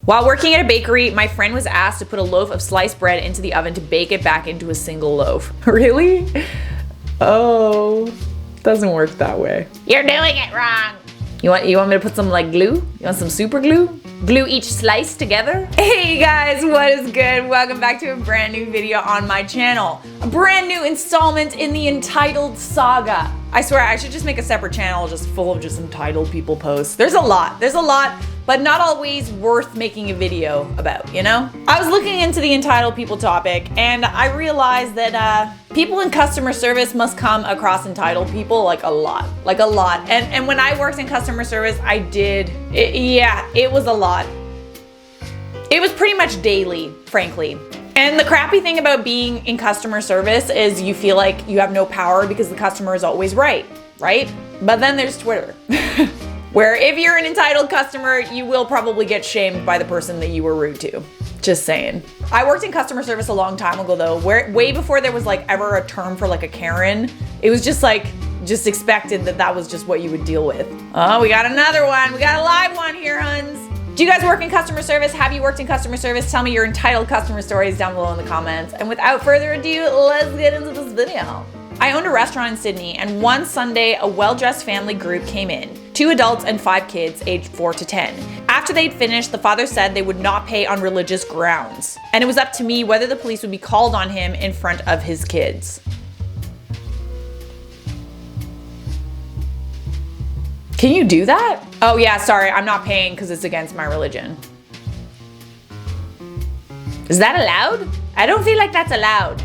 While working at a bakery, my friend was asked to put a loaf of sliced bread into the oven to bake it back into a single loaf. Really? Oh, doesn't work that way. You're doing it wrong. You want me to put some like glue? You want some super glue? Glue each slice together? Hey guys, what is good? Welcome back to a brand new video on my channel. A brand new installment in the Entitled saga. I swear I should just make a separate channel just full of just entitled people posts. There's a lot, but not always worth making a video about, you know? I was looking into the entitled people topic and I realized that people in customer service must come across entitled people like a lot. And when I worked in customer service, it was a lot. It was pretty much daily, frankly. And the crappy thing about being in customer service is you feel like you have no power because the customer is always right? But then there's Twitter. Where if you're an entitled customer, you will probably get shamed by the person that you were rude to. Just saying. I worked in customer service a long time ago though, where way before there was like ever a term for like a Karen. It was just expected that was just what you would deal with. Oh, we got another one. We got a live one here, huns. Do you guys work in customer service? Have you worked in customer service? Tell me your entitled customer stories down below in the comments. And without further ado, let's get into this video. I owned a restaurant in Sydney, and one Sunday, a well-dressed family group came in. 2 adults and 5 kids aged 4 to 10. After they'd finished, the father said they would not pay on religious grounds. And it was up to me whether the police would be called on him in front of his kids. Can you do that? Oh yeah, sorry, I'm not paying because it's against my religion. Is that allowed? I don't feel like that's allowed.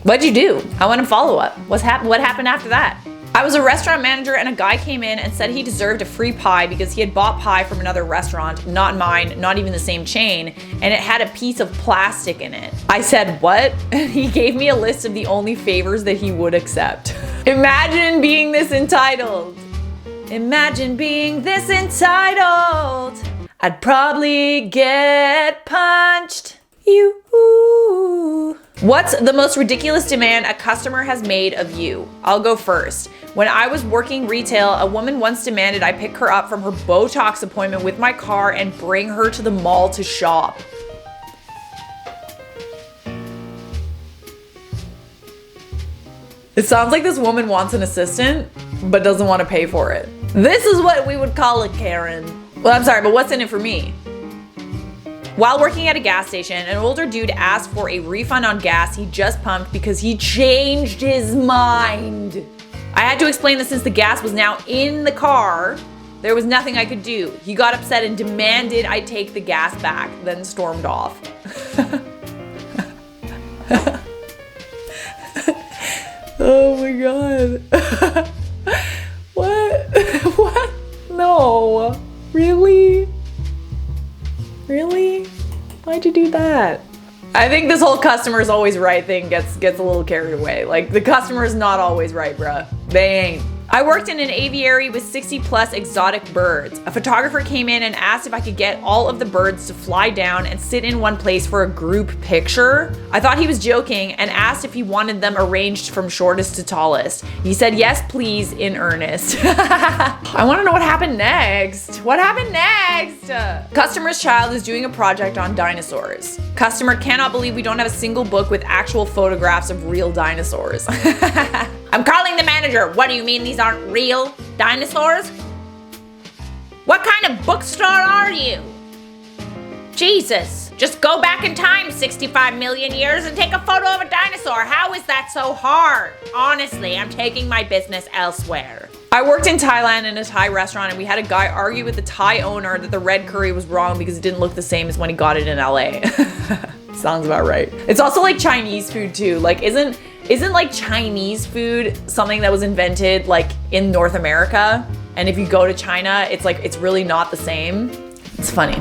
What'd you do? I want a follow-up. What happened after that? I was a restaurant manager and a guy came in and said he deserved a free pie because he had bought pie from another restaurant, not mine, not even the same chain, and it had a piece of plastic in it. I said, what? And he gave me a list of the only favors that he would accept. Imagine being this entitled. Imagine being this entitled. I'd probably get punched. You. What's the most ridiculous demand a customer has made of you? I'll go first. When I was working retail, a woman once demanded I pick her up from her Botox appointment with my car and bring her to the mall to shop. It sounds like this woman wants an assistant, but doesn't want to pay for it. This is what we would call a Karen. Well, I'm sorry, but what's in it for me? While working at a gas station, an older dude asked for a refund on gas he just pumped because he changed his mind. I had to explain that since the gas was now in the car, there was nothing I could do. He got upset and demanded I take the gas back, then stormed off. Oh my God. What? No. Really? Really? Why'd you do that? I think this whole customer is always right thing gets a little carried away. Like, the customer is not always right, bruh. They ain't. I worked in an aviary with 60 plus exotic birds. A photographer came in and asked if I could get all of the birds to fly down and sit in one place for a group picture. I thought he was joking and asked if he wanted them arranged from shortest to tallest. He said, yes, please, in earnest. I want to know what happened next. What happened next? Customer's child is doing a project on dinosaurs. Customer cannot believe we don't have a single book with actual photographs of real dinosaurs. I'm calling the manager. What do you mean these aren't real dinosaurs? What kind of bookstore are you? Jesus, just go back in time 65 million years and take a photo of a dinosaur. How is that so hard? Honestly, I'm taking my business elsewhere. I worked in Thailand in a Thai restaurant and we had a guy argue with the Thai owner that the red curry was wrong because it didn't look the same as when he got it in LA. Sounds about right. It's also like Chinese food too. Like, isn't like Chinese food something that was invented like in North America? And if you go to China, it's like, it's really not the same. It's funny.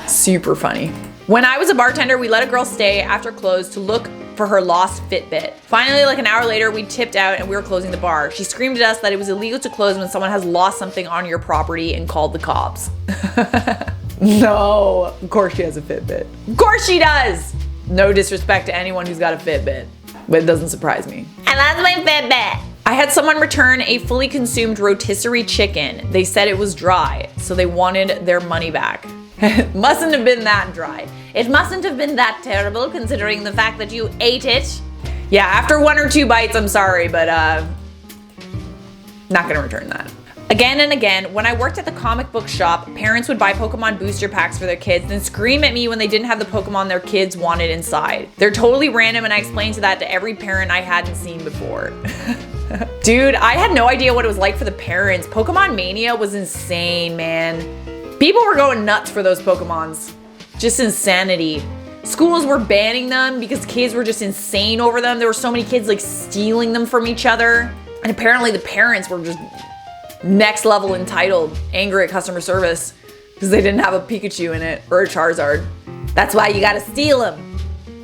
Super funny. When I was a bartender, we let a girl stay after close to look for her lost Fitbit. Finally, like an hour later, we tipped out and we were closing the bar. She screamed at us that it was illegal to close when someone has lost something on your property and called the cops. No, of course she has a Fitbit. Of course she does. No disrespect to anyone who's got a Fitbit, but it doesn't surprise me. I lost my Fitbit. I had someone return a fully consumed rotisserie chicken. They said it was dry, so they wanted their money back. It mustn't have been that dry. It mustn't have been that terrible considering the fact that you ate it. Yeah, after 1 or 2 bites, I'm sorry, but not gonna return that. Again and again, when I worked at the comic book shop, parents would buy Pokemon booster packs for their kids, then scream at me when they didn't have the Pokemon their kids wanted inside. They're totally random, and I explained that to every parent I hadn't seen before. Dude, I had no idea what it was like for the parents. Pokemon Mania was insane, man. People were going nuts for those Pokemons. Just insanity. Schools were banning them because kids were just insane over them. There were so many kids like stealing them from each other. And apparently the parents were just next level entitled, angry at customer service because they didn't have a Pikachu in it or a Charizard. That's why you gotta steal them.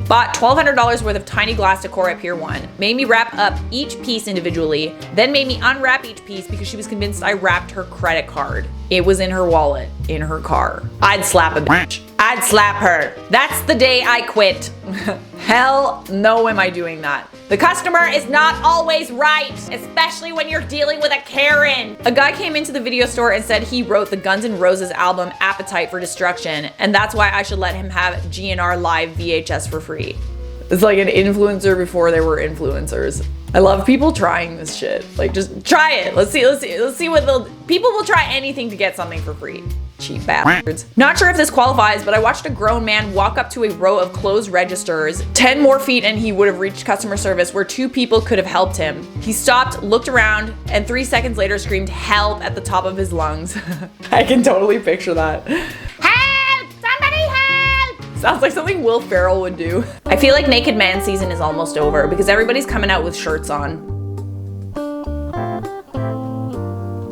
Bought $1,200 worth of tiny glass decor at Pier 1. Made me wrap up each piece individually, then made me unwrap each piece because she was convinced I wrapped her credit card. It was in her wallet, in her car. I'd slap a bitch. I'd slap her. That's the day I quit. Hell no am I doing that. The customer is not always right, especially when you're dealing with a Karen. A guy came into the video store and said he wrote the Guns N' Roses album Appetite for Destruction, and that's why I should let him have GNR Live VHS for free. It's like an influencer before there were influencers. I love people trying this shit. Like, just try it. Let's see what people will try anything to get something for free. Cheap bastards. Not sure if this qualifies, but I watched a grown man walk up to a row of closed registers. 10 more feet and he would have reached customer service where 2 people could have helped him. He stopped, looked around, and 3 seconds later screamed help at the top of his lungs. I can totally picture that. Help! Somebody help! Sounds like something Will Ferrell would do. I feel like naked man season is almost over because everybody's coming out with shirts on.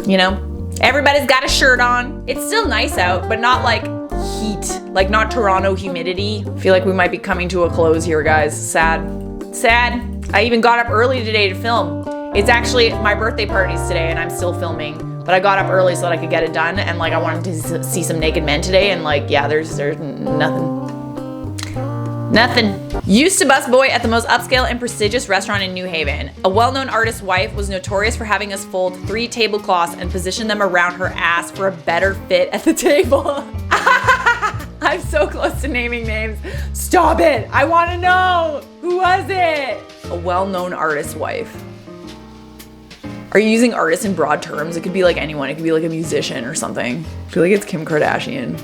You know? Everybody's got a shirt on. It's still nice out, but not like heat, like not Toronto humidity. I feel like we might be coming to a close here, guys. Sad. Sad. I even got up early today to film. It's actually my birthday party's today and I'm still filming, but I got up early so that I could get it done, and like I wanted to see some naked men today, and like, yeah, there's nothing. Nothing. Used to busboy at the most upscale and prestigious restaurant in New Haven. A well-known artist's wife was notorious for having us fold 3 tablecloths and position them around her ass for a better fit at the table. I'm so close to naming names. Stop it. I want to know. Who was it? A well-known artist's wife. Are you using artist in broad terms? It could be like anyone. It could be like a musician or something. I feel like it's Kim Kardashian.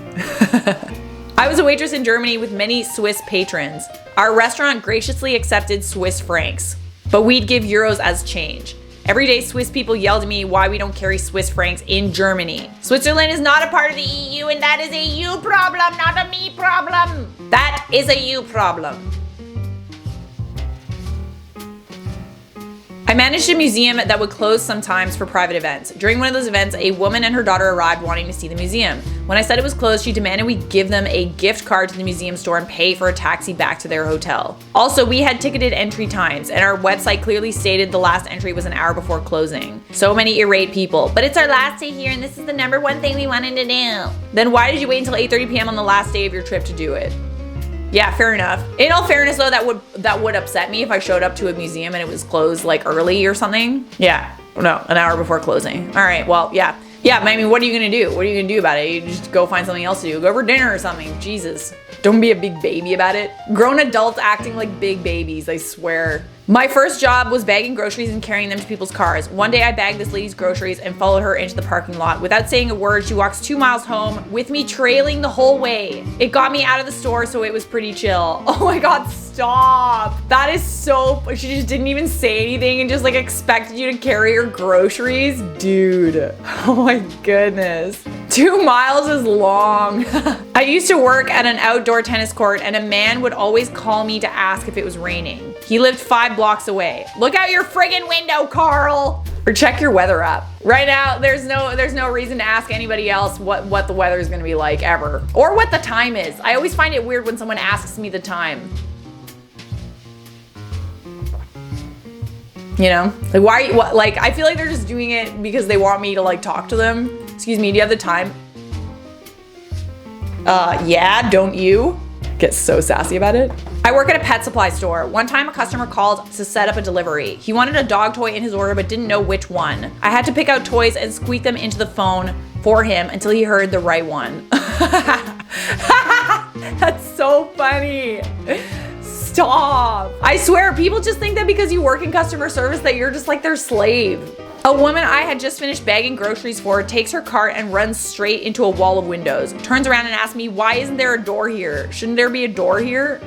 I was a waitress in Germany with many Swiss patrons. Our restaurant graciously accepted Swiss francs, but we'd give euros as change. Every day Swiss people yelled at me why we don't carry Swiss francs in Germany. Switzerland is not a part of the EU, and that is a you problem, not a me problem. That is a you problem. I managed a museum that would close sometimes for private events. During one of those events, a woman and her daughter arrived wanting to see the museum. When I said it was closed, she demanded we give them a gift card to the museum store and pay for a taxi back to their hotel. Also, we had ticketed entry times, and our website clearly stated the last entry was an hour before closing. So many irate people. But it's our last day here, and this is the #1 thing we wanted to do. Then why did you wait until 8:30 p.m. on the last day of your trip to do it? Yeah, fair enough. In all fairness though, that would upset me if I showed up to a museum and it was closed like early or something. Yeah, no, an hour before closing. All right, well, yeah. Yeah, I mean, what are you gonna do? What are you gonna do about it? You just go find something else to do. Go for dinner or something, Jesus. Don't be a big baby about it. Grown adults acting like big babies, I swear. My first job was bagging groceries and carrying them to people's cars. One day I bagged this lady's groceries and followed her into the parking lot. Without saying a word, she walks 2 miles home with me trailing the whole way. It got me out of the store, so it was pretty chill. Oh my God, stop. That is so, she just didn't even say anything and just like expected you to carry her groceries? Dude, oh my goodness. 2 miles is long. I used to work at an outdoor tennis court and a man would always call me to ask if it was raining. He lived 5 blocks away. Look out your friggin' window, Carl. Or check your weather app. Right now, there's no reason to ask anybody else what the weather is gonna be like ever. Or what the time is. I always find it weird when someone asks me the time. You know? Like why, like I feel like they're just doing it because they want me to like talk to them. Excuse me, do you have the time? Yeah, don't you? Get so sassy about it. I work at a pet supply store. One time a customer called to set up a delivery. He wanted a dog toy in his order but didn't know which one. I had to pick out toys and squeak them into the phone for him until he heard the right one. That's so funny. Stop. I swear, people just think that because you work in customer service that you're just like their slave. A woman I had just finished bagging groceries for takes her cart and runs straight into a wall of windows. Turns around and asks me, why isn't there a door here? Shouldn't there be a door here?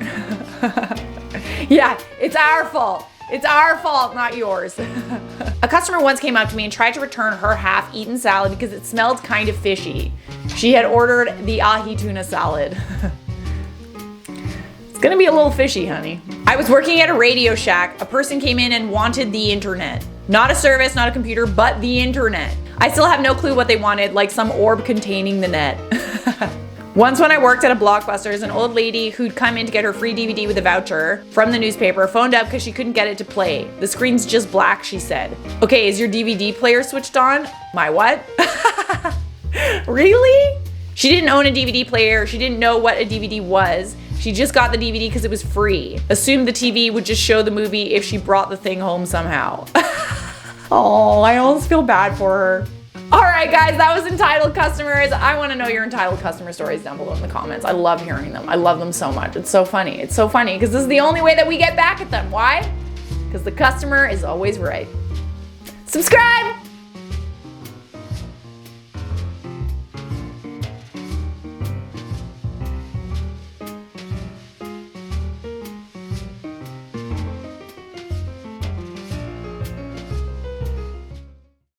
Yeah, it's our fault. It's our fault, not yours. A customer once came up to me and tried to return her half-eaten salad because it smelled kind of fishy. She had ordered the ahi tuna salad. It's gonna be a little fishy, honey. I was working at a Radio Shack. A person came in and wanted the internet. Not a service, not a computer, but the internet. I still have no clue what they wanted, like some orb containing the net. Once when I worked at a Blockbusters, an old lady who'd come in to get her free DVD with a voucher from the newspaper phoned up because she couldn't get it to play. The screen's just black, she said. Okay, is your DVD player switched on? My what? Really? She didn't own a DVD player. She didn't know what a DVD was. She just got the DVD because it was free. Assumed the TV would just show the movie if she brought the thing home somehow. Oh, I almost feel bad for her. All right, guys, that was entitled customers. I want to know your entitled customer stories down below in the comments. I love hearing them. I love them so much. It's so funny. It's so funny because this is the only way that we get back at them. Why? Because the customer is always right. Subscribe.